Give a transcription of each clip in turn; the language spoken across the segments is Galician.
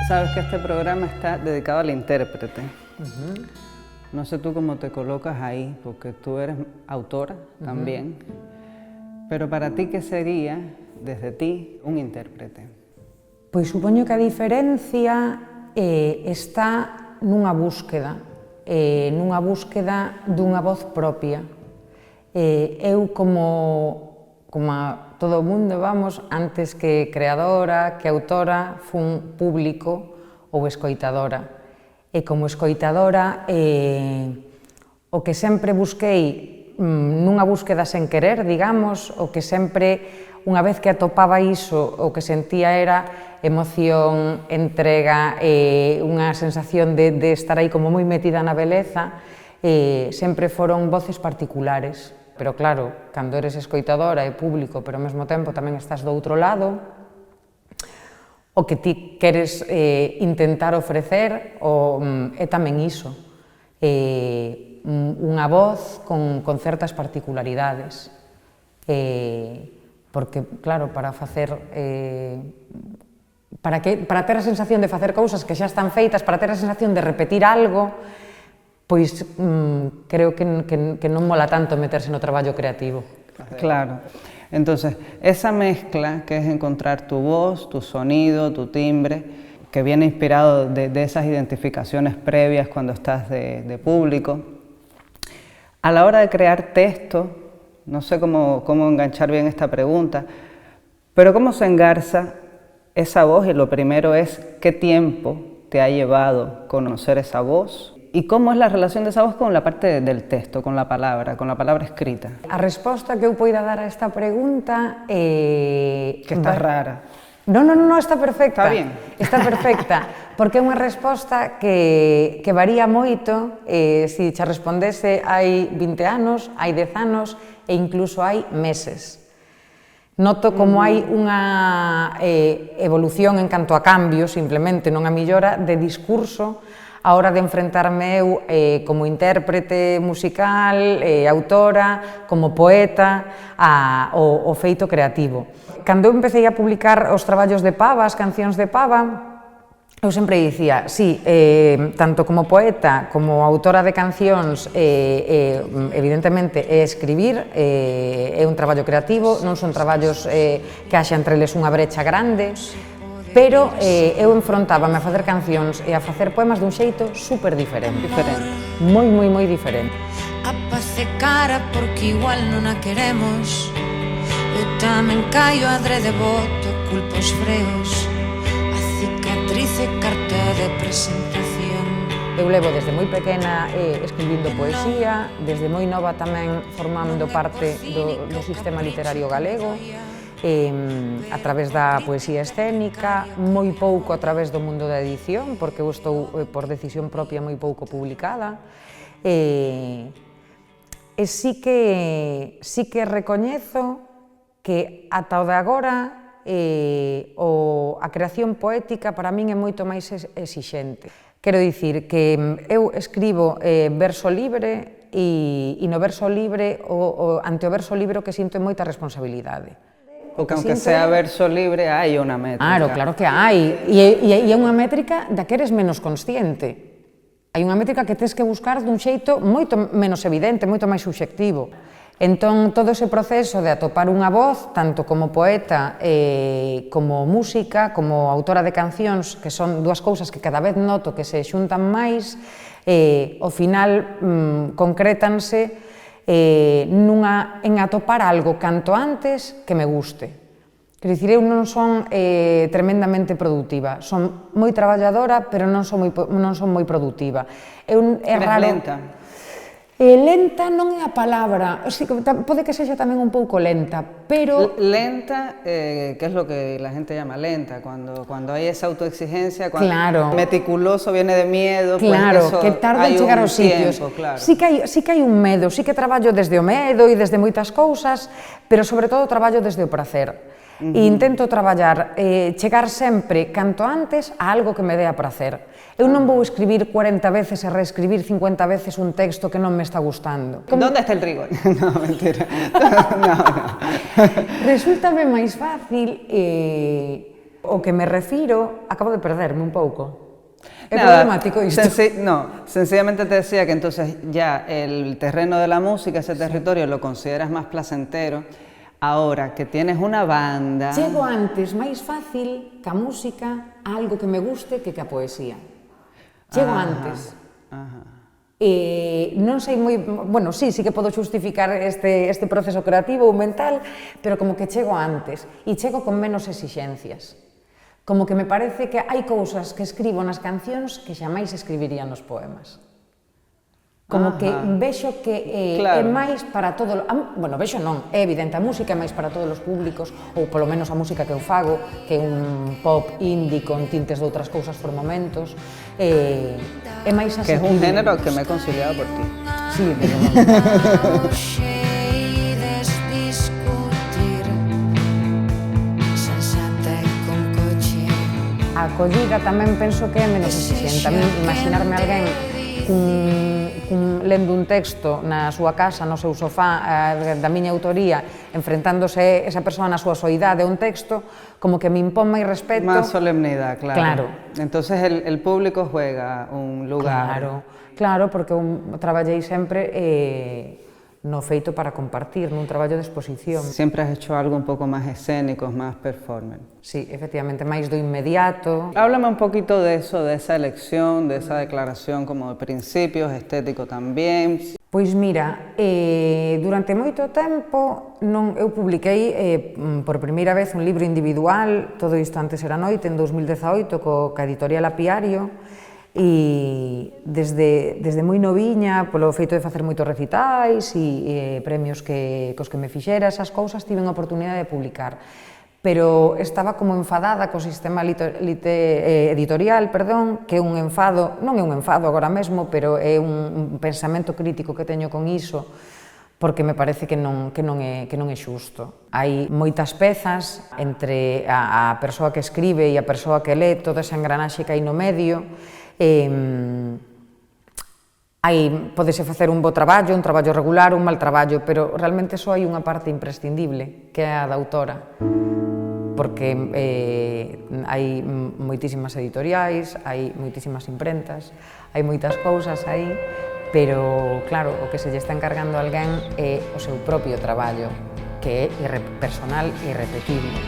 Sabes que este programa está dedicado al intérprete. No sé tú cómo te colocas ahí, porque tú eres autora también. Pero para ti, ¿qué sería, desde ti, un intérprete? Pois supoño que a diferencia está nunha búsqueda dunha voz propia. Eu, como a todo o mundo, vamos, antes que creadora, que autora, fun público ou escoitadora. E como escoitadora, o que sempre busquei nunha búsqueda sen querer, digamos, o que sempre, unha vez que atopaba iso, o que sentía era emoción, entrega, unha sensación de estar aí como moi metida na beleza, sempre foron voces particulares. Pero claro, cando eres escoitadora e público, pero ao mesmo tempo tamén estás do outro lado, o que ti queres intentar ofrecer é tamén iso. Unha voz con certas particularidades. Porque, claro, para ter a sensación de facer cousas que xa están feitas, para ter a sensación de repetir algo, pois creo que non mola tanto meterse no traballo creativo. Claro. Entonces, esa mezcla que es encontrar tu voz, tu sonido, tu timbre, que viene inspirado de esas identificaciones previas cuando estás de público, a la hora de crear texto, no sé cómo enganchar bien esta pregunta, pero ¿cómo se engarza esa voz? Y lo primero es, ¿qué tiempo te ha llevado conocer esa voz? ¿Y cómo es la relación de esa voz con la parte del texto, con la palabra escrita? A resposta que eu poida dar a esta pregunta Que está rara. Non, está perfecta. Está bien. Está perfecta, porque é unha resposta que varía moito. Se che respondese hai 20 anos, hai 10 anos e incluso hai meses. Noto como hai unha evolución en canto a cambio, simplemente non a millora, de discurso a hora de enfrentarme eu como intérprete musical, autora, como poeta, ao feito creativo. Cando eu empecé a publicar os traballos de Pava, as cancións de Pava, eu sempre dicía, sí, tanto como poeta, como autora de cancións, evidentemente, escribir é un traballo creativo, non son traballos que haxa entre eles unha brecha grande, pero eu enfrontábame a facer cancións e a facer poemas dun xeito super diferente. Moi diferente. A paz é cara porque igual non a queremos. Eu tamén caio adrede boto, culpo os freos. A cicatriz é carta de presentación. Eu levo desde moi pequena escribindo poesía, desde moi nova tamén formando parte do sistema literario galego, a través da poesía escénica, moi pouco a través do mundo da edición, porque eu estou, por decisión propia, moi pouco publicada. E sí que recoñezo que ata o de agora a creación poética para min é moito máis exixente. Quero dicir que eu escribo verso libre e no verso libre, ante o verso libre o que sinto é moita responsabilidade. Porque aunque sea verso libre, hai unha métrica. Claro que hai. E é unha métrica da que eres menos consciente. Hai unha métrica que tens que buscar dun xeito moito menos evidente, moito máis subxectivo. Entón, todo ese proceso de atopar unha voz, tanto como poeta, como música, como autora de cancións, que son dúas cousas que cada vez noto que se xuntan máis, ao final concrétanse en atopar algo canto antes que me guste. Quer dicir, eu non son tremendamente produtiva, son moi traballadora, pero non son moi produtiva. Eres lenta? Lenta non é a palabra, pode que sexa tamén un pouco lenta, pero... Lenta, ¿qué es lo que la gente llama lenta? Cuando hay esa autoexigencia, cuando meticuloso viene de miedo, claro, pues eso, que tarda en chegar aos sitios. Claro. Sí que hai un medo, sí que traballo desde o medo e desde moitas cousas, pero sobre todo traballo desde o prazer. E intento traballar, chegar sempre, canto antes, a algo que me dea prazer. Eu non vou escribir 40 veces e reescribir 50 veces un texto que non me está gustando. ¿Dónde está el rigor? No, mentira. No. Resúltame máis fácil O que me refiro, acabo de perderme un pouco. É Nada, problemático isto. No, sencillamente te decía que entonces ya el terreno de la música, ese territorio, lo consideras más placentero. Ahora que tienes una banda... Chego antes máis fácil ca música a algo que me guste que a poesía. Chego antes. Non sei moi... Bueno, sí que podo xustificar este proceso creativo ou mental, pero como que chego antes e chego con menos exixencias. Como que me parece que hai cousas que escribo nas cancións que xamais escribiría nos poemas. Como que vexo que é máis para todo... Bueno, vexo non, é evidente, a música é máis para todos os públicos, ou polo menos a música que eu fago, que é un pop indie con tintes de outras cousas por momentos, é máis Que asequible. es un género que me he conciliado por ti. Sí, de momento. A acollida tamén penso que é menos exigente. A mí, imaginarme alguén lendo un texto na súa casa, no seu sofá, da miña autoría, enfrentándose esa persoa na súa soidade a un texto, como que me impón máis respeto. Más solemnidad, claro. Claro. Entonces el público juega un lugar. Claro, porque eu traballei sempre no feito para compartir, nun traballo de exposición. Siempre has hecho algo un poco más escénico, más performance. Sí, efectivamente, máis do inmediato. Háblame un poquito de eso, de esa elección, de esa declaración como de principios, estético también. Pois mira, durante moito tempo eu publiquei por primeira vez un libro individual, todo isto antes era noite, en 2018, ca editorial Apiario, e desde moi noviña, polo feito de facer moitos recitais e premios cos que me fixera, esas cousas, tive a oportunidade de publicar. Pero estaba como enfadada co sistema editorial, que é un enfado, non é un enfado agora mesmo, pero é un pensamento crítico que teño con iso, porque me parece que non é xusto. Hai moitas pezas entre a persoa que escribe e a persoa que lê, toda esa engranaxe que hai no medio. Podese facer un bo traballo, un traballo regular, un mal traballo, pero realmente só hai unha parte imprescindible, que é a da autora, porque hai moitísimas editoriais, hai moitísimas imprentas, hai moitas cousas aí, pero claro, o que se lle está encargando a alguén é o seu propio traballo, que é personal e irrepetible.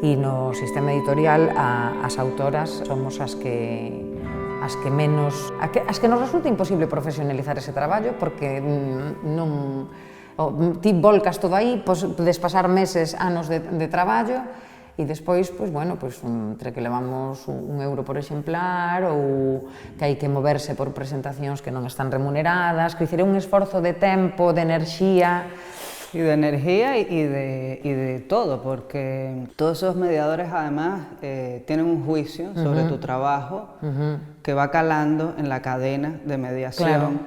E no sistema editorial as autoras somos as que nos resulta imposible profesionalizar ese traballo porque ti volcas todo aí, podes pasar meses, anos de traballo e despois, entre que levamos €1 por exemplar ou que hai que moverse por presentacións que non están remuneradas, que é un esforzo de tempo, de enerxía. Y de energía y de todo, porque todos esos mediadores además tienen un juicio sobre tu trabajo que va calando en la cadena de mediación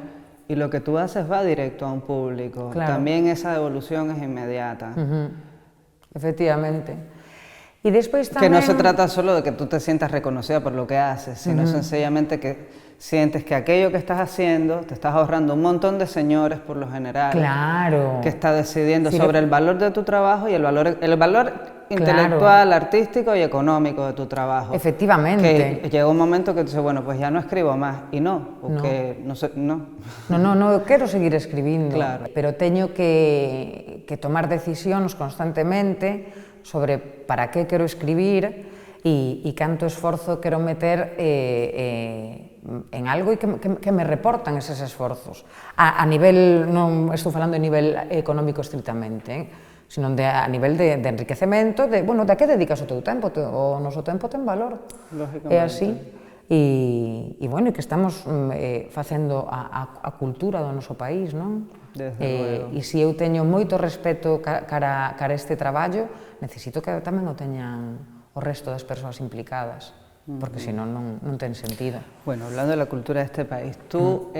y lo que tú haces va directo a un público. También esa devolución es inmediata. Efectivamente. Y después Que también... no se trata solo de que tú te sientas reconocida por lo que haces, sino sencillamente que sientes que aquello que estás haciendo te estás ahorrando un montón de señores por lo general. Claro. Que está decidiendo sobre el valor de tu trabajo y el valor intelectual, artístico y económico de tu trabajo. Efectivamente. Que llega un momento que tú dices, bueno, pues ya no escribo más. Y no, porque no, quero seguir escribindo. Claro. Pero teño que tomar decisións constantemente sobre para que quero escribir e canto esforzo quero meter en algo e que me reportan eses esforzos. A nivel, non estou falando a nivel económico estritamente, sino a nivel de enriquecemento, de a que dedicas o teu tempo, o noso tempo ten valor. É así. E que estamos facendo a cultura do noso país, non? E se eu teño moito respeto cara a este traballo, necesito que tamén o teñan o resto das persoas implicadas, porque senón non ten sentido. Bueno, hablando de la cultura de este país, tu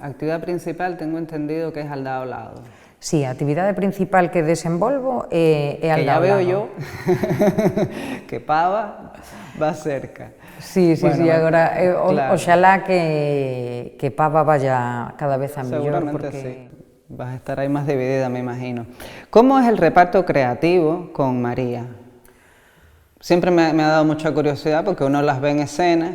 actividad principal tengo entendido que es Aldao Lado. Sí, a actividade principal que desenvolvo é que Aldaolado. ya veo yo que Pava va cerca. Sí, Bueno, agora claro. oxalá que Pava vaya cada vez a mellor. Seguramente sí. Vas a estar ahí más dividida, me imagino. ¿Cómo es el reparto creativo con María? Siempre me ha dado mucha curiosidad porque uno las ve en escena,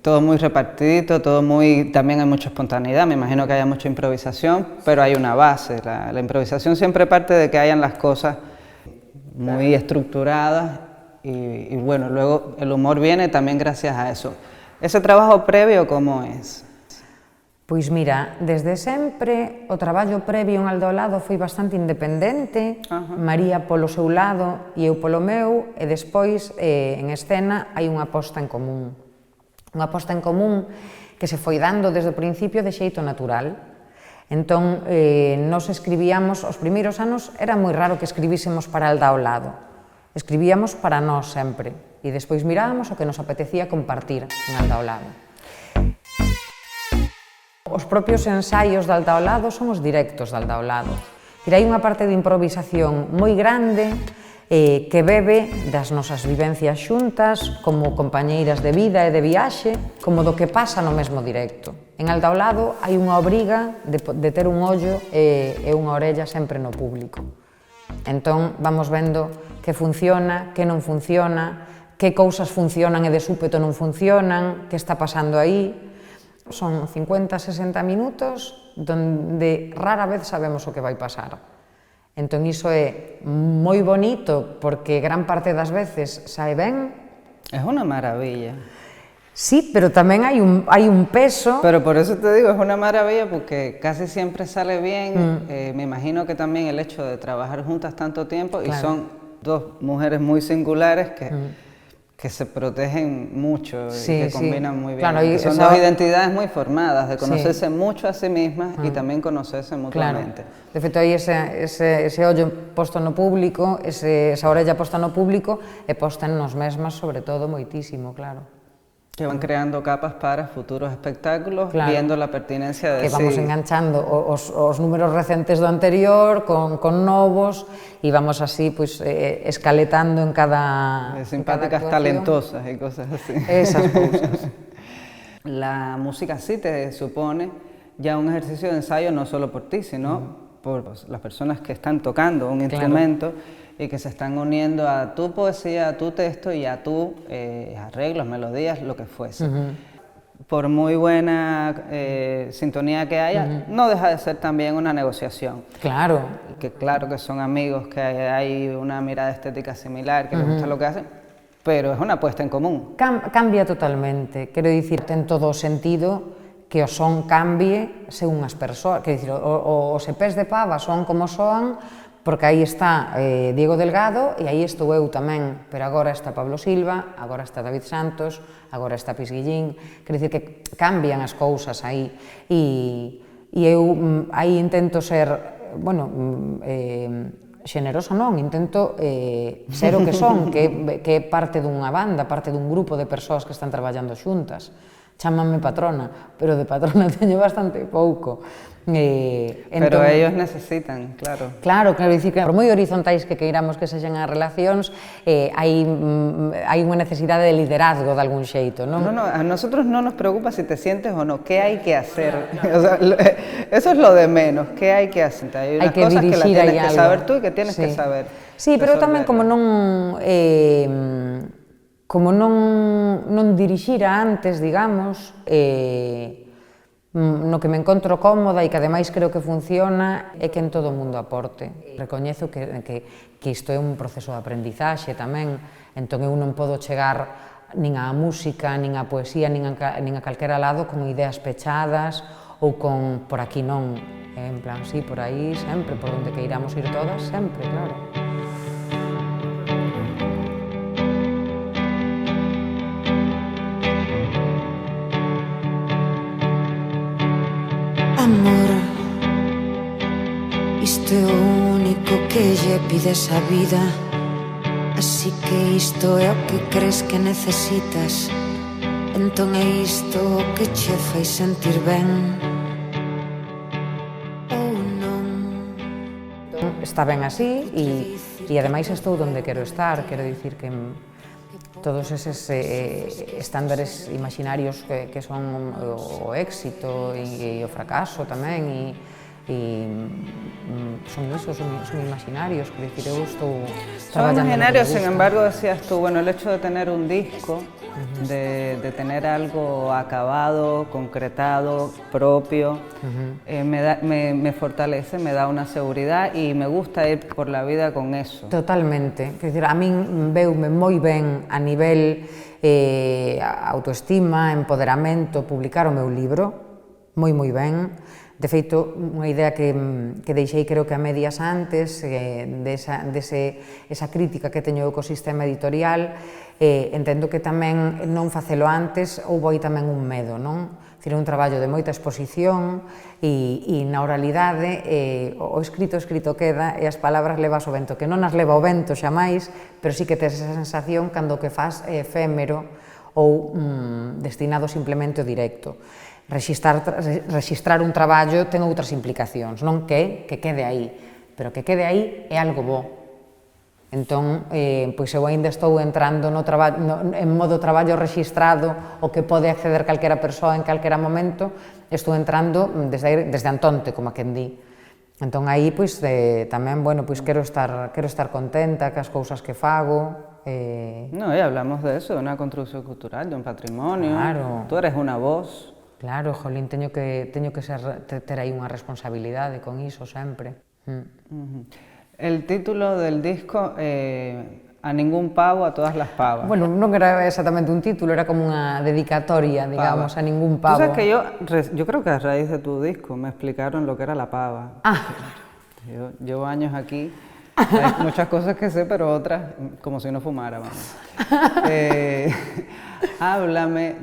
todo muy repartidito, todo muy, también hay mucha espontaneidad, me imagino que haya mucha improvisación, pero hay una base. La improvisación siempre parte de que hayan las cosas muy estructuradas y bueno, luego el humor viene también gracias a eso. ¿Ese trabajo previo cómo es? Pois mira, desde sempre o traballo previo en Aldaolado foi bastante independente, María polo seu lado e eu polo meu, e despois en escena hai unha posta en común. Unha posta en común que se foi dando desde o principio de xeito natural. Entón, nos escribíamos, os primeiros anos era moi raro que escribísemos para Aldaolado. Escribíamos para nós sempre e despois mirábamos o que nos apetecía compartir en Aldaolado. Os propios ensaios de Aldaolado son os directos de Aldaolado. Hai unha parte de improvisación moi grande que bebe das nosas vivencias xuntas como compañeiras de vida e de viaxe, como do que pasa no mesmo directo. En Aldaolado hai unha obriga de ter un ollo e unha orella sempre no público. Entón vamos vendo que funciona, que non funciona, que cousas funcionan e de súpeto non funcionan, que está pasando aí. Son 50-60 minutos donde rara vez sabemos o que vai pasar. Entón iso é moi bonito porque gran parte das veces sae ben. Es una maravilla. Sí, pero tamén hai un peso. Pero por eso te digo, es una maravilla porque casi siempre sale bien. Me imagino que también el hecho de trabajar juntas tanto tiempo, claro. Y son dos mujeres muy singulares que se protegen mucho y que combinan muy bien. Claro, son dos identidades muy formadas, de conocerse mucho a sí mismas y también conocerse mutuamente. Claro. De feito, aí ese ollo posto no público, esa orella posta no público e posta en nos mesmas, sobre todo, moitísimo, claro. Que van creando capas para futuros espectáculos, claro. Viendo la pertinencia de que vamos enganchando os números recentes do anterior con novos e vamos así pues, escaletando en cada simpáticas, talentosas y cosas así. Esas cosas. La música sí te supone ya un ejercicio de ensayo no solo por ti, sino por las personas que están tocando un instrumento y que se están uniendo a tu poesía, a tu texto y a tus arreglos, melodías, lo que fuese. Por muy buena sintonía que haya, no deja de ser también una negociación. Claro. Que claro que son amigos, que hay una mirada estética similar, que les gusta lo que hacen, pero es una puesta en común. Cambia totalmente, quero dicir, ten todo o sentido que o son cambie según as persoas, quero dicir, os EPs de Pava son como soan, porque aí está Diego Delgado e aí estou eu tamén, pero agora está Pablo Silva, agora está David Santos, agora está Pisguillín, quero dicir que cambian as cousas aí e eu aí intento ser, bueno, xenerosa non, intento ser o que son, que é parte dunha banda, parte dun grupo de persoas que están traballando xuntas. Chámame patrona, pero de patrona teño bastante pouco. Pero ellos necesitan, claro. Claro, quero dicir que por moi horizontais que queiramos que sexan as relacións, hai unha necesidade de liderazgo de algún xeito, non? No, a nosotros no nos preocupa si te sientes o no, ¿qué hay que hacer? O sea, eso es lo de menos, ¿qué hay que hacer? Hay unas cosas que las tienes que saber tú y que tienes que saber. Sí, pero tamén como non dirixira antes, digamos, no que me encontro cómoda e que ademais creo que funciona é que en todo o mundo aporte. Recoñezo que isto é un proceso de aprendizaxe tamén, entón eu non podo chegar nin á música, nin á poesía, nin a calquera lado con ideas pechadas ou con por aquí non, en plan, sí, por aí sempre, por onde queiramos ir todas, sempre, claro. Amor, isto é o único que lle pides á vida, así que isto é o que crees que necesitas, entón é isto o que che fai sentir ben. Oh, está ben así e ademais estou onde quero estar, quero dicir que todos eses estándares imaginarios que son o éxito e o fracaso tamén son isos, son imaginarios, quero dicir, eu estou Son traballando imaginarios, no que me sin gusta. embargo, decías tú, bueno, el hecho de tener un disco, de tener algo acabado, concretado, propio, me fortalece, me da una seguridad y me gusta ir por la vida con eso. Totalmente, quer dizer, a min veume moi ben a nivel autoestima, empoderamento, publicar o meu libro, moi ben. De feito, unha idea que deixei creo que a medias antes, esa crítica que teño ao ecosistema editorial, entendo que tamén non facelo antes, houve aí tamén un medo, non? Dicir, un traballo de moita exposición e na oralidade o escrito queda e as palabras levas o vento, que non as leva o vento xamais, pero sí que tes esa sensación cando o que faz é efémero ou destinado simplemente ao directo. Rexistrar un traballo ten outras implicacións, non que quede aí, pero que quede aí é algo bo. Entón, pois eu ainda estou entrando en modo traballo rexistrado, o que pode acceder calquera persoa en calquera momento, estou entrando desde Antonte, como a quen di. Entón, aí, pois, tamén, bueno, pois quero estar contenta cas cousas que fago. No, y hablamos de eso, de una construcción cultural, de un patrimonio. Claro. Tú eres una voz. Claro, jolín, teño que ter aí unha responsabilidade con iso sempre. El título del disco, A ningún pavo, a todas las pavas. Bueno, non era exactamente un título, era como unha dedicatoria, digamos, a ningún pavo. Tú sabes que yo creo que a raíz de tu disco me explicaron lo que era la pava. Yo llevo años aquí, hay muchas cosas que sé, pero otras como si no fumara, vamos. Háblame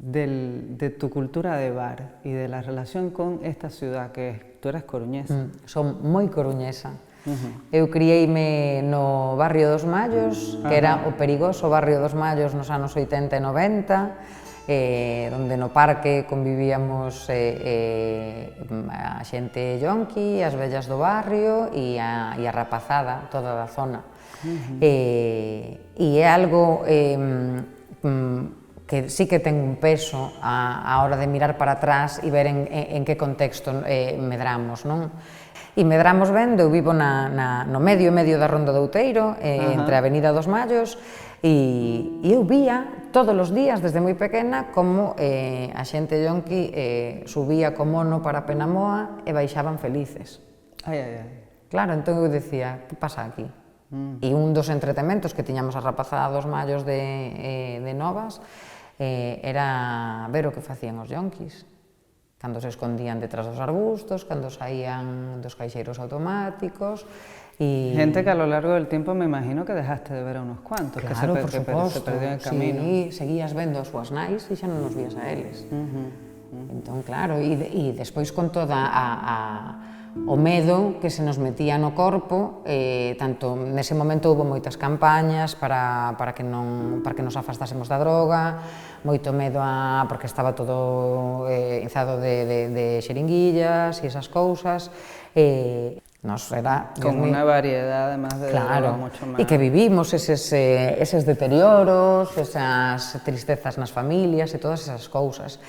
de tu cultura de bar y de la relación con esta ciudad que tú eres coruñesa. Son moi coruñesa. Eu criei-me no barrio dos Mallos, que era o perigoso barrio dos Mallos nos anos 80 e 90, onde no parque convivíamos a xente yonqui, as vellas do barrio e a rapazada, toda da zona. E é algo que sí que ten un peso a hora de mirar para atrás e ver en que contexto medramos, non? E medramos vendo, eu vivo no medio da Ronda do Outeiro, entre a Avenida dos Mallos, e eu vía todos os días, desde moi pequena, como a xente yonqui subía co mono para Penamoa e baixaban felices. Claro, entón eu decía, que pasa aquí? E un dos entretementos que tiñamos a rapazada dos Mallos de Novas era ver o que facían os yonquis, cando se escondían detrás dos arbustos, cando saían dos caixeiros automáticos. Gente que a lo largo del tiempo me imagino que dejaste de ver a unos cuantos, claro, que se perdió en el camino. Sí, seguías vendo as súas nais e xa non nos vías a eles. Entón, claro, e despois con toda o medo que se nos metía no corpo, tanto nese momento houve moitas campañas para que nos afastásemos da droga, moito medo porque estaba todo inzado de xeringuillas e esas cousas, nos era... Con unha variedad, además de claro, mucho más. E que vivimos eses deterioros, esas tristezas nas familias e todas esas cousas.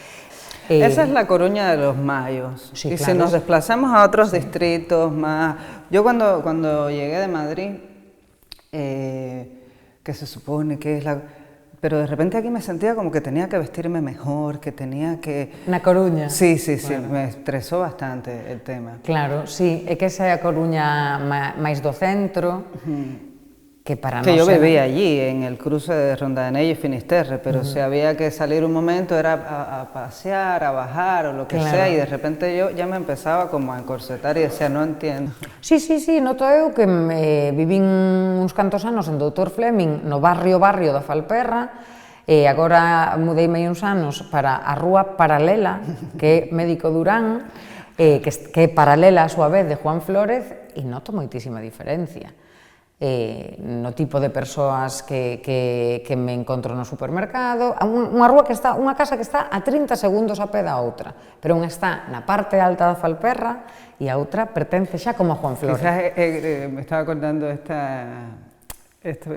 Esa es la Coruña de los Mayos. Sí, y claro. si nos desplazamos a otros distritos más... Yo cuando llegué de Madrid, que se supone que es la... Pero de repente aquí me sentía como que tenía que vestirme mejor, que tenía que... Na Coruña? Sí, bueno. Me estresó bastante el tema. Claro, sí, é que esa é a Coruña máis do centro, que para que nós... yo vivía allí, en el cruce de Rondanello y Finisterre, pero si había que salir un momento era a pasear, a bajar o lo que sea, y de repente yo ya me empezaba como a encorsetar y decía, no entiendo. Sí, noto eu que vivín uns cantos anos en Doutor Fleming, no barrio da Falperra, e agora mudeime uns anos para a rúa paralela, que é Médico Durán, que é paralela a súa vez de Juan Flórez, e noto moitísima diferencia. no tipo de persoas que me encontro no supermercado, unha casa que está a 30 segundos a pé da outra, pero unha está na parte alta da Falperra e a outra pertence xa como a Juan Flores. Quizás me estaba acordando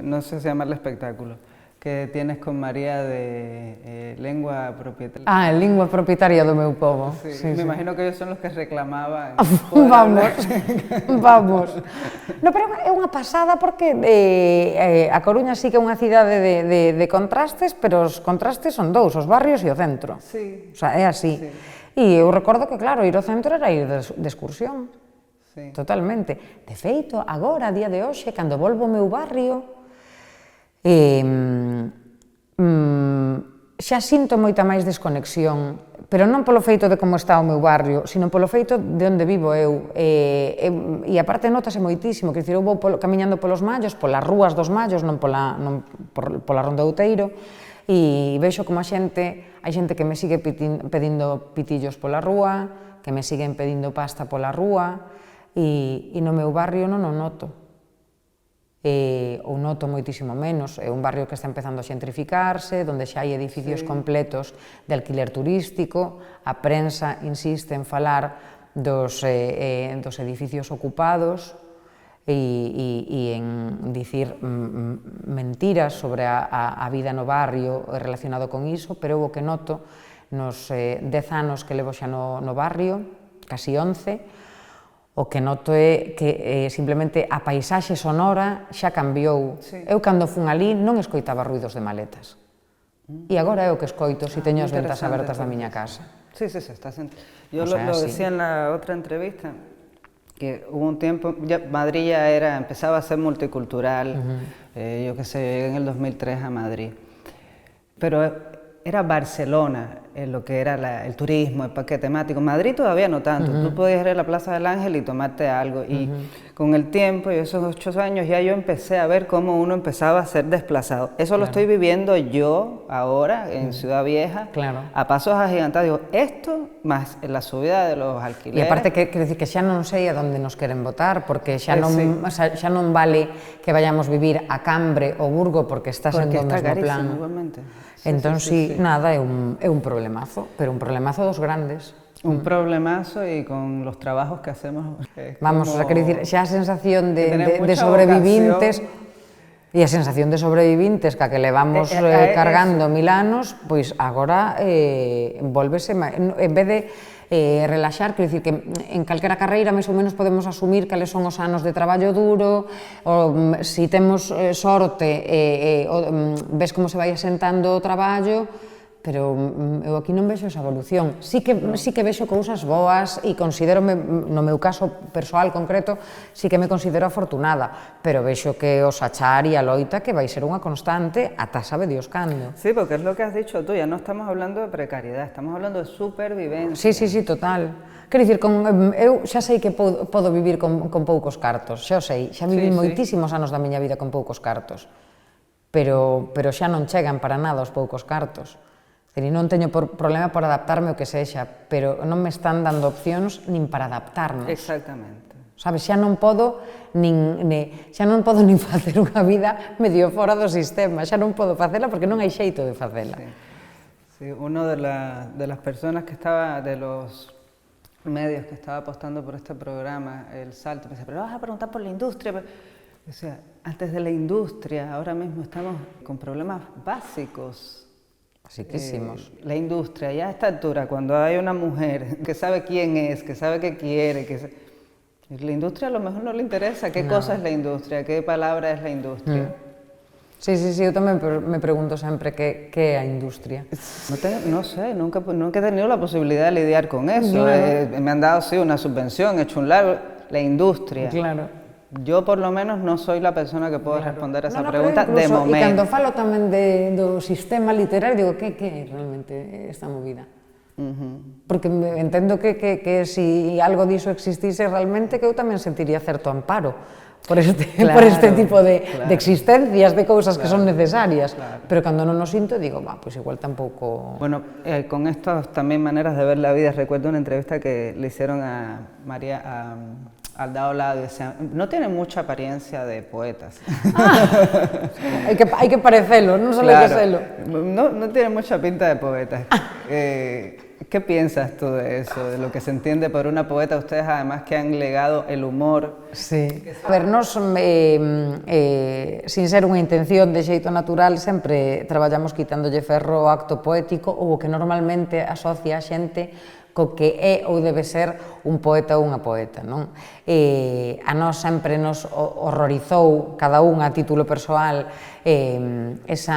no sé si llamarle espectáculo, que tienes con María de lengua propietaria. Ah, lingua propietaria do meu povo. Sí, me imagino que ellos son los que reclamaban. Vamos. No, pero é unha pasada porque a Coruña sí que é unha cidade de contrastes, pero os contrastes son dous, os barrios e o centro. Sí. O sea, é así. Sí. E eu recordo que, claro, ir ao centro era ir de excursión. Sí. Totalmente. De feito, agora, a día de hoxe, cando volvo ao meu barrio, xa sinto moita máis desconexión, pero non polo feito de como está o meu barrio, sino polo feito de onde vivo eu. E aparte notase moitísimo, que dicir, eu vou camiñando polos Mallos, polas rúas dos Mallos, non pola Ronda Outeiro, e vexo como hai xente que me sigue pedindo pitillos pola rúa, que me siguen pedindo pasta pola rúa, e no meu barrio non o noto. Ou noto moitísimo menos. É un barrio que está empezando a xentrificarse, onde xa hai edificios completos de alquiler turístico, a prensa insiste en falar dos edificios ocupados e en dicir mentiras sobre a vida no barrio relacionado con iso, pero o que noto nos 10 anos que levo xa no barrio, casi 11, o que noto é que simplemente a paisaxe sonora xa cambiou. Sí. Eu, cando fun ali, non escoitaba ruidos de maletas. E agora é o que escoito se teño as ventas abertas da miña casa. Sí, está sentido. Yo lo decía en la otra entrevista, que hubo un tiempo, Madrid ya empezaba a ser multicultural, yo qué sé, en el 2003 a Madrid, pero era Barcelona lo que era el turismo, el parque temático. Madrid todavía no tanto. Tú podías ir a la Plaza del Ángel y tomarte algo. Y con el tiempo y esos 8 años ya yo empecé a ver cómo uno empezaba a ser desplazado. Eso lo estoy viviendo yo ahora en Ciudad Vieja, a pasos agigantados. Digo, esto más la subida de los alquileres. E aparte, quero dicir que xa non sei a onde nos queren botar, porque xa non vale que vayamos vivir a Cambre ou Burgo porque está sendo o mesmo plan. Igualmente. Entón, sí, nada, é un problemazo, pero un problemazo dos grandes. Un problemazo y con los trabajos que hacemos. Vamos, o sea, quero dicir, xa a sensación de sobrevivintes e a sensación de sobrevivintes que levamos cargando 1000 anos, pois agora volvese, en vez de relaxar, quero dicir que en calquera carreira máis ou menos podemos asumir cales son os anos de traballo duro, ou se temos sorte, ves como se vai asentando o traballo, pero eu aquí non vexo esa evolución. Sí que vexo cousas boas e considero, no meu caso persoal concreto, sí que me considero afortunada, pero vexo que os achar e a loita que vai ser unha constante ata sabe Dios cando. Sí, porque es lo que has dicho tú, ya no estamos hablando de precariedad, estamos hablando de supervivencia. Sí, total. Quero dicir, eu xa sei que podo vivir con poucos cartos, xa o sei, xa vivi moitísimos anos da miña vida con poucos cartos, pero xa non chegan para nada os poucos cartos. Non teño problema por adaptarme o que sexa, pero non me están dando opcións nin para adaptarnos. Exactamente. Sabes, xa non podo nin facer unha vida medio fora do sistema, xa non podo facela porque non hai xeito de facela. Sí, uno de las personas que estaba, de los medios que estaba apostando por este programa, El Salto, me decía, pero vas a preguntar por la industria. O sea, antes de la industria, ahora mismo estamos con problemas básicos. Basiquísimos. La industria, ya a esta altura, cuando hay una mujer que sabe quién es, que sabe qué quiere, la industria a lo mejor no le interesa qué cosa es la industria, qué palabra es la industria. Sí, eu tamén me pregunto sempre que é a industria. No sé, nunca he tenido la posibilidad de lidiar con eso. Me han dado, sí, una subvención, he hecho un largo, la industria. Claro. Yo, por lo menos, no soy la persona que puedo responder a esa pregunta de momento. E cando falo tamén do sistema literario, digo, que é realmente esta movida? Porque entendo que se algo diso existise realmente, que eu tamén sentiría certo amparo, por este tipo de existencias, de cousas que son necesarias, pero cando non o sinto digo, pois igual tampouco... Bueno, con estas también maneras de ver la vida, recuerdo una entrevista que le hicieron a María, Aldaola, decían, no tiene mucha apariencia de poetas. Hai que parecelo, non solo hai que selo. No tiene mucha pinta de poetas. ¿Qué piensas tú de eso, de lo que se entiende por una poeta? Ustedes además que han legado el humor. Sí. A ver, nos, sin ser unha intención de xeito natural, sempre traballamos quitándolle ferro ao acto poético ou o que normalmente asocia a xente co que é ou debe ser un poeta ou unha poeta, non? A nós sempre nos horrorizou, cada un a título persoal, ese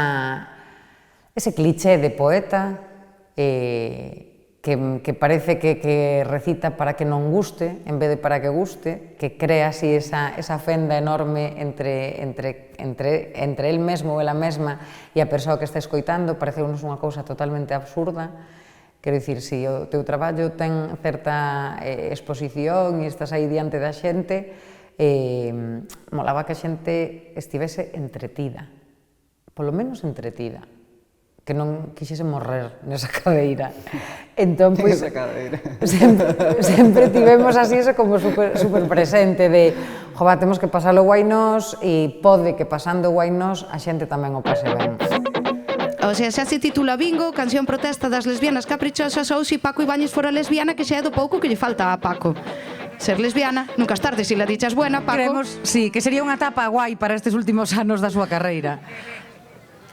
cliché de poeta que parece que recita para que non guste, en vez de para que guste, que crea así esa fenda enorme entre el mesmo ou ela mesma e a persoa que está escoitando, pareceunos unha cousa totalmente absurda. Quero dicir, se o teu traballo ten certa exposición e estás aí diante da xente, molaba que a xente estivese entretida, polo menos entretida, que non quixese morrer nesa cadeira. Entón, pois, sempre tivemos así eso como super presente de, jova, temos que pasalo guai nós e pode que pasando guai nós a xente tamén o pase ben. O sea, xa se titula Bingo, canción protesta das lesbianas caprichosas, ou se Paco Ibáñez fora lesbiana, que xa é do pouco que lle falta a Paco. Ser lesbiana, nunca es tarde, se la dichas buena, Paco. Creemos, sí, que sería unha etapa guai para estes últimos anos da súa carreira.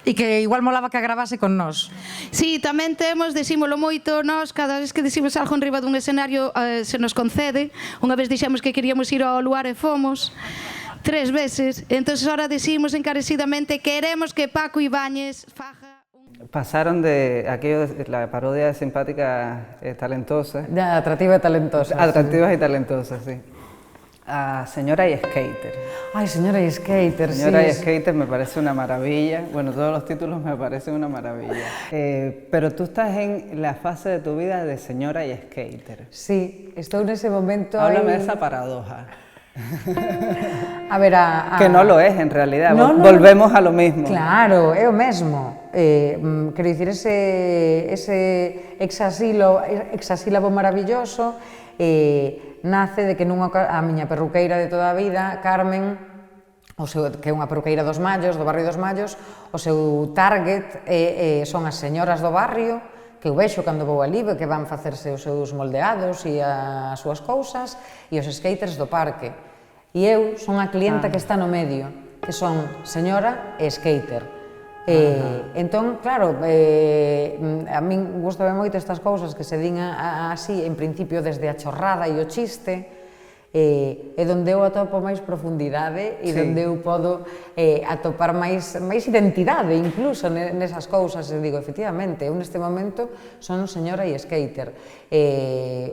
E que igual molaba que agravase con nós. Sí, tamén temos, decímolo moito, nós, cada vez que decimos algo en riba dun escenario se nos concede. Unha vez dixemos que queríamos ir ao lugar e fomos 3 veces, entón ahora decimos encarecidamente queremos que Paco Ibáñez faja... Pasaron de aquello, la parodia de simpática, talentosa. Atractiva y talentosa. Atractivas y talentosas, sí. A Señora y Skater. Ay, Señora y Skater, sí. Señora y Skater me parece una maravilla. Bueno, todos los títulos me parecen una maravilla. Pero tú estás en la fase de tu vida de Señora y Skater. Sí, estoy en ese momento. Háblame de esa paradoja. A ver, que no lo es en realidad, volvemos a lo mismo. Claro, é o mesmo. Quero dicir, ese hexasílabo maravilloso nace de que a miña perruqueira de toda a vida, Carmen, que é unha perruqueira dos Mallos, do barrio dos Mallos, o seu target son as señoras do barrio, que eu vexo cando vou ali, que van facerse os seus moldeados e as súas cousas, e os skaters do parque. E eu son a clienta que está no medio, que son señora e skater. Entón, claro, a min gustame moito estas cousas que se din así, en principio, desde a chorrada e o chiste, é onde eu atopo máis profundidade e onde eu podo atopar máis identidade incluso nesas cousas. E digo, efectivamente, eu neste momento son señora e skater,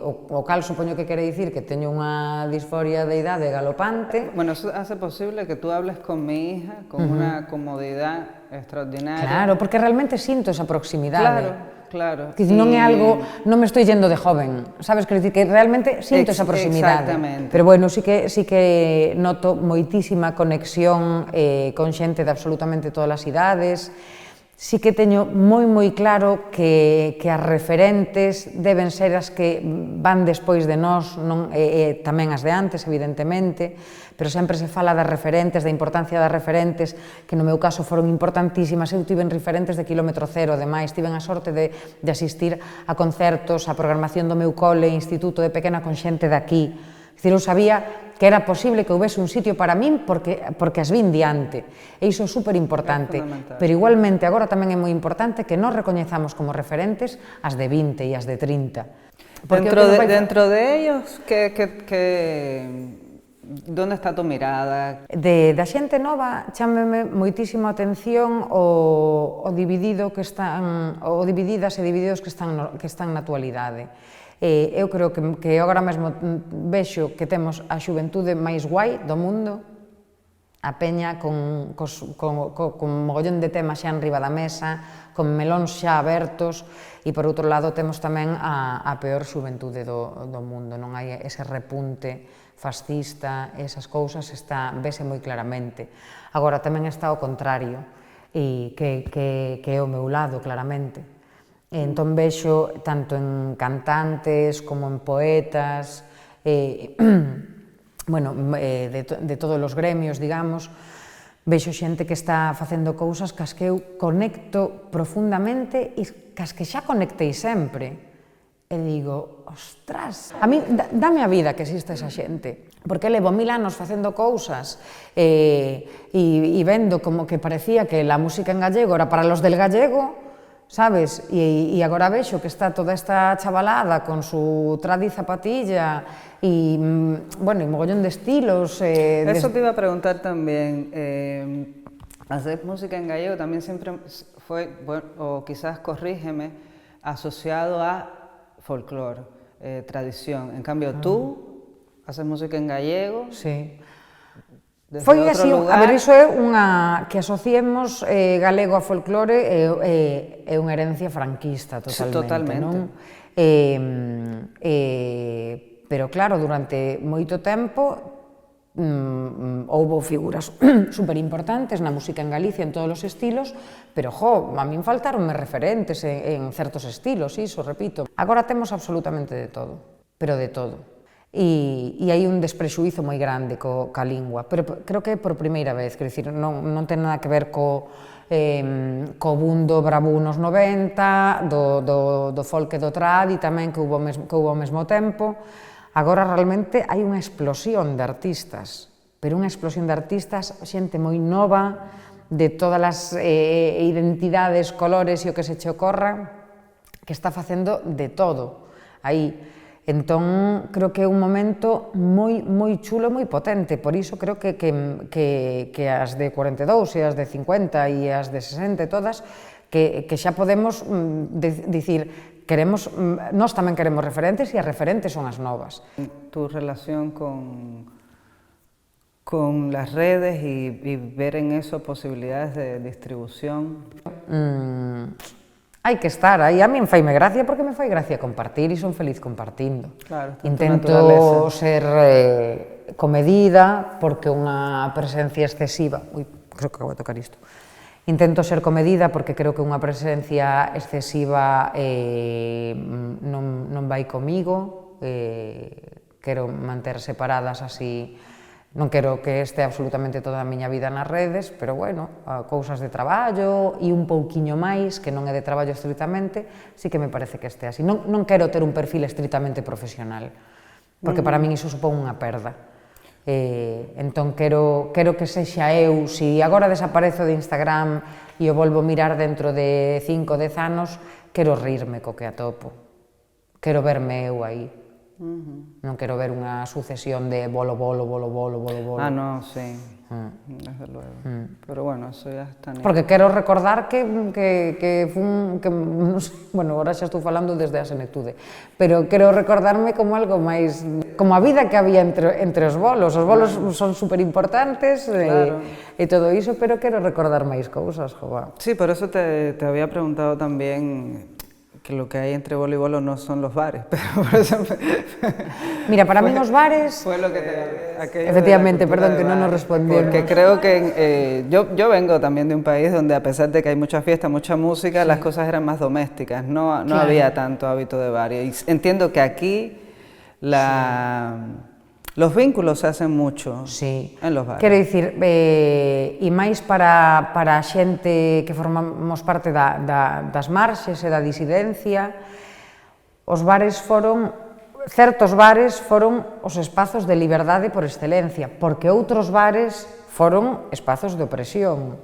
o cal supoño que quere dicir que teño unha disforia de idade galopante. Bueno, eso hace posible que tú hables con mi hija con una comodidad extraordinaria. Claro, porque realmente sinto esa proximidade. Claro. Non é algo, non me estou yendo de joven, sabes? Quero dicir que realmente sinto esa proximidade. Exactamente. Pero bueno, sí que noto moitísima conexión con xente de absolutamente todas as idades. Sí que teño moi claro que as referentes deben ser as que van despois de nós, tamén as de antes, evidentemente, pero sempre se fala das referentes, da importancia das referentes, que no meu caso foron importantísimas. Eu tiven referentes de kilómetro cero, ademais, tiven a sorte de asistir a concertos, a programación do meu cole, instituto de pequena con xente de aquí. Eu sabía que era posible que houvese un sitio para min porque as vin diante. E iso é superimportante. Pero igualmente agora tamén é moi importante que nos recoñezamos como referentes as de 20 e as de 30. Dentro de ellos, ¿dónde está tu mirada? Da xente nova chámeme moitísimo a atención o divididas e divididos que están na actualidade. Eu creo que agora mesmo vexo que temos a xuventude máis guai do mundo, a peña con mogollón de temas xa enriba da mesa, con melóns xa abertos, e por outro lado temos tamén a peor xuventude do mundo, non hai ese repunte fascista, esas cousas, vese moi claramente. Agora tamén está o contrario, e que é o meu lado, claramente. Entón vexo tanto en cantantes como en poetas, de todos os gremios, digamos, vexo xente que está facendo cousas cas que eu conecto profundamente e cas que xa conectei sempre. E digo, ostras, a mí dame a vida que existe esa xente, porque levo 1000 anos facendo cousas e vendo como que parecía que la música en gallego era para los del gallego, sabes? E agora vexo que está toda esta chavalada con su tradi zapatilla y mogollón de estilos. Eso te iba a preguntar también. Hacer música en gallego también siempre fue, o quizás corrígeme, asociado a folclore, tradición. En cambio, tú haces música en gallego. Sí. Foi así, a ver, iso é unha que asociemos galego a folclore é unha herencia franquista totalmente, non? Pero claro, durante moito tempo houbo figuras superimportantes na música en Galicia en todos os estilos, pero a min faltaronme referentes en certos estilos, iso, repito. Agora temos absolutamente de todo, pero de todo. E hai un desprexuízo moi grande ca lingua, pero creo que é por primeira vez, quer dicir, non ten nada que ver co boom do bravú nos 90, do folk e do tradi tamén que houbo ao mesmo tempo. Agora realmente hai unha explosión de artistas, pero unha explosión de artistas, xente moi nova, de todas as identidades, colores e o que se che ocorra, que está facendo de todo aí. Entón, creo que é un momento moi chulo e moi potente, por iso creo que as de 42 e as de 50 e as de 60 todas, que xa podemos dicir, nós tamén queremos referentes e as referentes son as novas. Tu relación con las redes y ver en eso posibilidades de distribución. Hai que estar aí, a min faime gracia porque me fai gracia compartir e son feliz compartindo. Claro, intento ser comedida porque unha presencia excesiva, creo que acabo de tocar isto, intento ser comedida porque creo que unha presencia excesiva non vai comigo, quero manter separadas así. Non quero que este absolutamente toda a miña vida nas redes, pero cousas de traballo e un pouquiño máis, que non é de traballo estritamente, sí que me parece que este así. Non quero ter un perfil estritamente profesional, porque para min iso supón unha perda. Entón quero que sexa eu, se agora desaparezo de Instagram e o volvo mirar dentro de 5 ou 10 anos, quero rirme co que atopo, quero verme eu aí. Non quero ver unha sucesión de bolo. Ah, no, sí, desde luego. Pero bueno, eso ya está... Porque quero recordar que ahora xa estou falando desde a senectude, pero quero recordarme como algo máis, como a vida que había entre os bolos. Os bolos son superimportantes e todo iso, pero quero recordar máis cousas, jova. Sí, por eso te había preguntado también que lo que hay entre bolo y bolo no son los bares, pero por eso... Mira, para mí los bares... Fue lo que efectivamente, perdón, que no nos respondimos. Porque creo que yo vengo también de un país donde a pesar de que hay mucha fiesta, mucha música, las cosas eran más domésticas, no había tanto hábito de bar. Y entiendo que aquí los vínculos se hacen mucho en los bares. Quero dicir, e máis para a xente que formamos parte das marxes e da disidencia, os bares certos bares foron os espazos de liberdade por excelencia, porque outros bares foron espazos de opresión,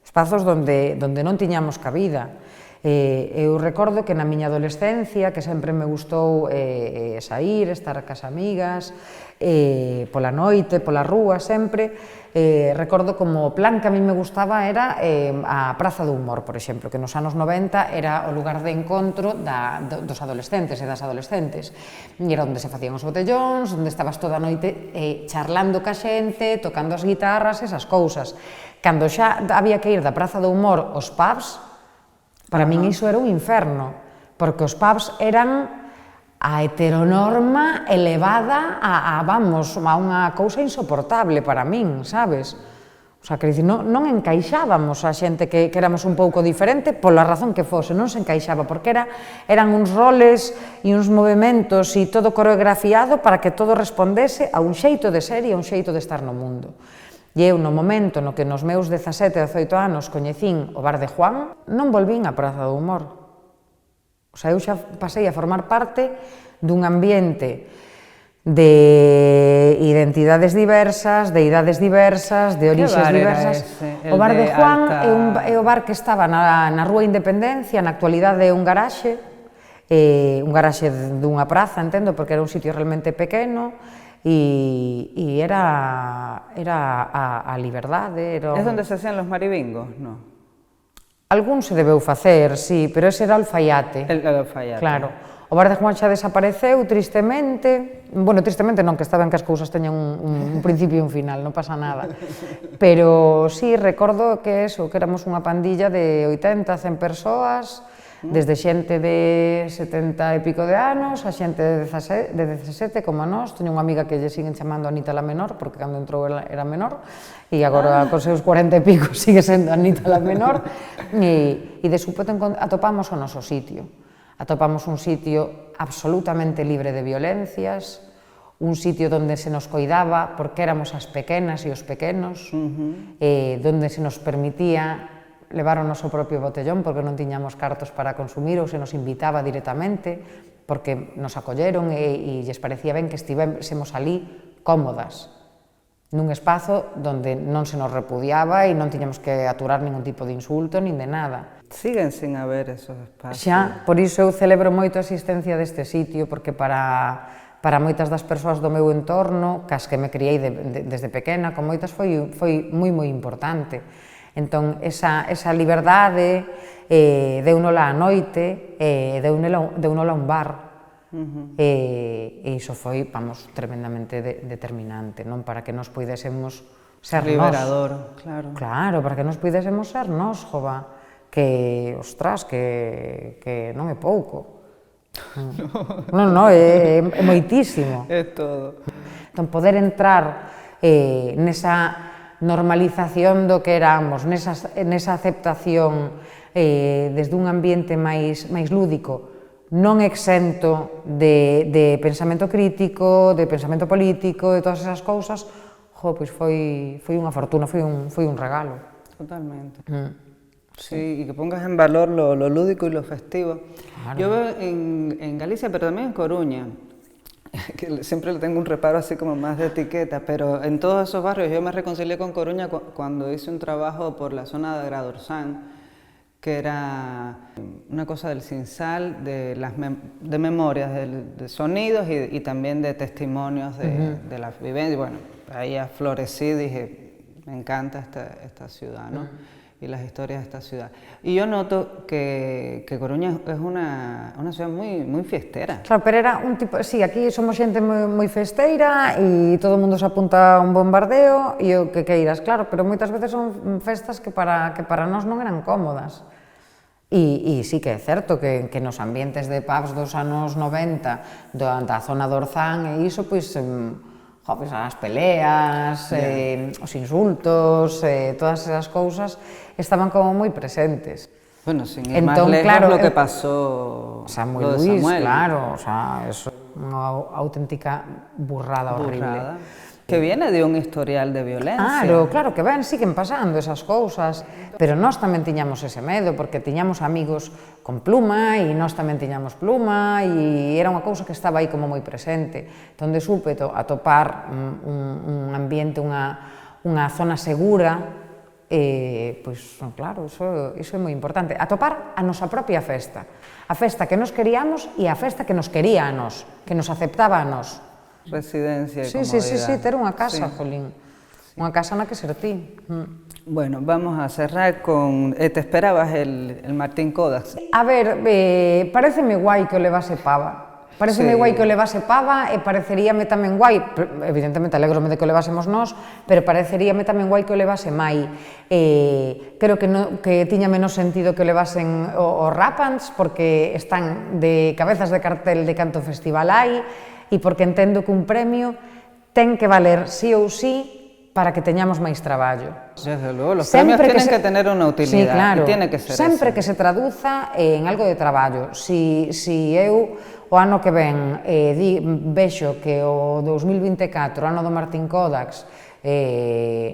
espazos onde non tiñamos cabida. Eu recordo que na miña adolescencia, que sempre me gustou sair, estar cas amigas, pola noite, pola rúa, sempre. Recordo como o plan que a mí me gustaba era a Praza do Humor, por exemplo, que nos anos 90 era o lugar de encontro dos adolescentes e das adolescentes. E era onde se facían os botellóns, onde estabas toda a noite charlando ca xente, tocando as guitarras, esas cousas. Cando xa había que ir da Praza do Humor aos pubs, para min iso era un inferno, porque os pubs eran a heteronorma elevada vamos, a unha cousa insoportable para min, sabes? O sea, que dicir, non encaixábamos a xente que éramos un pouco diferente pola razón que fose, non se encaixaba, porque eran uns roles e uns movimentos e todo coreografiado para que todo respondese a un xeito de ser e a un xeito de estar no mundo. E eu, no momento no que nos meus 17 e 18 anos coñecín o Bar de Juan, non volvín á Praza do Humor. O sea, eu xa pasei a formar parte dun ambiente de identidades diversas, de idades diversas, de orixes diversas. O Bar de Juan é o bar que estaba na Rúa Independencia, na actualidade é un garaxe dunha praza, entendo, porque era un sitio realmente pequeno, e era a liberdade. É onde se hacían los maribingos, non? Algún se debeu facer, sí, pero ese era o Alfaiate. El Alfaiate. Claro. O Bar de Juan xa desapareceu, tristemente. Bueno, tristemente non, que estaban que as cousas teñan un principio e un final, non pasa nada. Pero sí, recordo que éramos unha pandilla de 80, 100 persoas, desde xente de 70 e pico de anos a xente de 17, como a nós. Teño unha amiga que lle siguen chamando Anita la Menor, porque cando entrou era menor, e agora cos seus 40 e pico sigue sendo Anita la Menor, e de súpeto atopamos o noso sitio. Atopamos un sitio absolutamente libre de violencias, un sitio donde se nos coidaba porque éramos as pequenas e os pequenos, donde se nos permitía levar o noso propio botellón porque non tiñamos cartos para consumir, ou se nos invitaba directamente porque nos acolleron e lles parecía ben que estivésemos ali cómodas, nun espazo donde non se nos repudiaba e non tiñamos que aturar ningún tipo de insulto nin de nada. Siguen sin haber esos espacios. Xa, por iso eu celebro moito a existencia deste sitio, porque para moitas das persoas do meu entorno, cas que me criei desde pequena, con moitas foi moi importante. Entón, esa liberdade deunola a noite, deunola a un bar, e iso foi, vamos, tremendamente determinante, non? Para que nos puidésemos ser nós. Liberador, claro. Claro, para que nos puidésemos ser nós, jova, que, ostras, que non é pouco. Non, é moitísimo. É todo. Entón, poder entrar nesa normalización do que éramos, nesa aceptación desde un ambiente máis lúdico, non exento de pensamento crítico, de pensamento político, de todas esas cousas, pois foi unha fortuna, foi un regalo. Totalmente. Sí, y que pongas en valor lo lúdico y lo festivo. Claro. Yo veo en Galicia, pero también en Coruña, que siempre le tengo un reparo así como más de etiqueta, pero en todos esos barrios yo me reconcilié con Coruña cuando hice un trabajo por la zona de Agradorsán, que era una cosa del Cinsal, de memorias, de sonidos y también de testimonios de la vivencia. Bueno, ahí aflorecí, dije, me encanta esta ciudad, ¿no? Y las historias de esta ciudad. Y yo noto que Coruña es una ciudad muy fiestera. Claro, pero era un tipo... Sí, aquí somos xente moi festeira e todo o mundo se apunta a un bombardeo e o que queiras, claro, pero moitas veces son festas que para nós non eran cómodas. E sí que é certo que nos ambientes de pubs dos anos 90, da zona do Orzán e iso, pois... as peleas, os insultos, todas esas cousas estaban como moi presentes. Bueno, sin ir más lejos, claro, lo que pasó Samuel Luis, claro, o sea, es unha auténtica burrada horrible. Que viene de un historial de violencia. Claro, que siguen pasando esas cousas, pero nós tamén tiñamos ese medo, porque tiñamos amigos con pluma, e nós tamén tiñamos pluma, e era unha cousa que estaba aí como moi presente. Entón, de súpeto, atopar un ambiente, unha zona segura, pois, claro, iso é moi importante. Atopar a nosa propia festa. A festa que nos queríamos e a festa que nos quería a nós, que nos aceptaba a nós. residencia e Sí, comodidad. sí, ter unha casa, jolín. Unha casa na que ser ti. Bueno, vamos a cerrar con... ¿Te esperabas el Martín Kodax? A ver, pareceme guai que o levase Pava. Pareceme guai que o levase Pava e pareceríame tamén guai, evidentemente alégrome de que o levásemos nós, pero pareceríame tamén guai que o levase Mai. Creo que tiña menos sentido que o levasen os Rapans, porque están de cabezas de cartel de canto festival hai, e porque entendo que un premio ten que valer sí ou sí para que teñamos máis traballo. Desde luego, los premios tienen que tener una utilidad, sí, claro, y tiene que ser sempre eso. que se traduza en algo de traballo. Si eu o ano que ven vexo que o 2024, ano do Martín Kodax,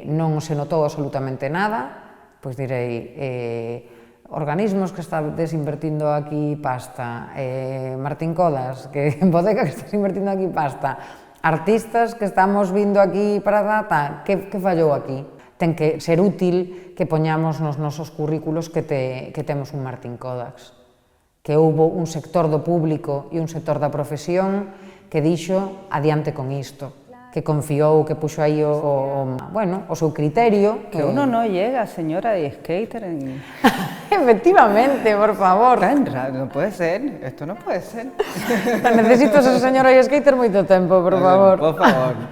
non se notou absolutamente nada, pois direi, organismos que estades invertindo aquí pasta, Martín Kodax, que en bodega que estás invertindo aquí pasta, artistas que estamos vindo aquí para data, que fallou aquí? Ten que ser útil que poñamos nos nosos currículos que temos un Martín Kodax, que houbo un sector do público e un sector da profesión que dixo adiante con isto, que confiou, que puxo aí o seu criterio. Que uno no llega, señora de skater en... Efectivamente, por favor. Tan raro, no puede ser, esto no puede ser. Necesito ser señora de skater moito tempo, por favor.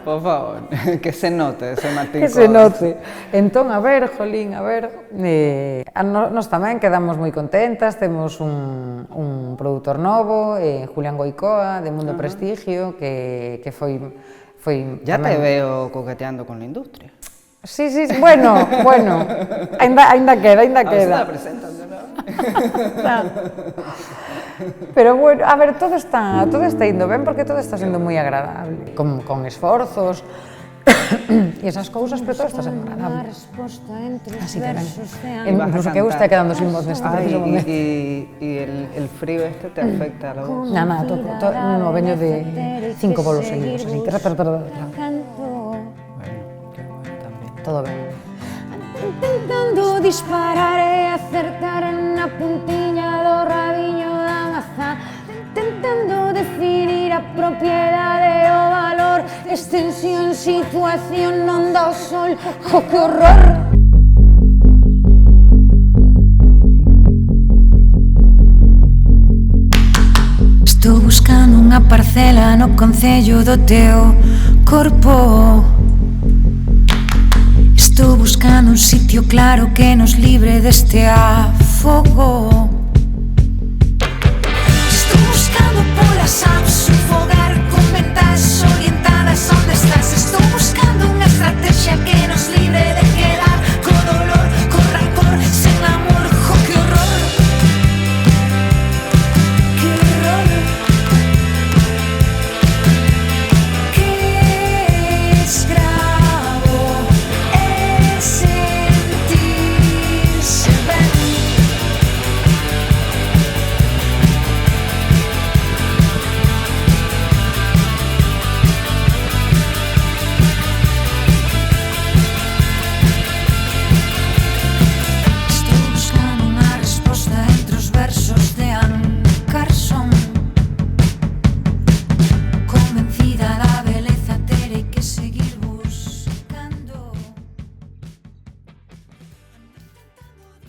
Por favor, que se note ese Martín Kodax. Que se note. Entón, a ver, jolín, a ver, nos tamén quedamos moi contentas, temos un produtor novo, Julián Goicoa, de Mundo Prestigio, que foi ya tamén... te veo coqueteando con la industria. Sí, bueno, ainda queda. A ver si la presentan de nuevo. Pero bueno, a ver, todo está indo ben porque todo está sendo moi agradable, con esforzos e esas cousas, pero todo está sendo agradable. Así que ben, incluso que eu estea quedando sin voz neste preciso momento. Y el frío este te afecta a la voz. Nada, no veño de 5 bolos seguidos, así que todo ben. Intentando disparar e acertar na puntiña do rabiño da maza, intentando definir a propiedade e o valor, extensión, situación, non dá o sol, jo, que horror. Estou buscando unha parcela no concello do teu corpo. Estou buscando un sitio claro que nos libre deste afogo. Estou buscando polas absolutas.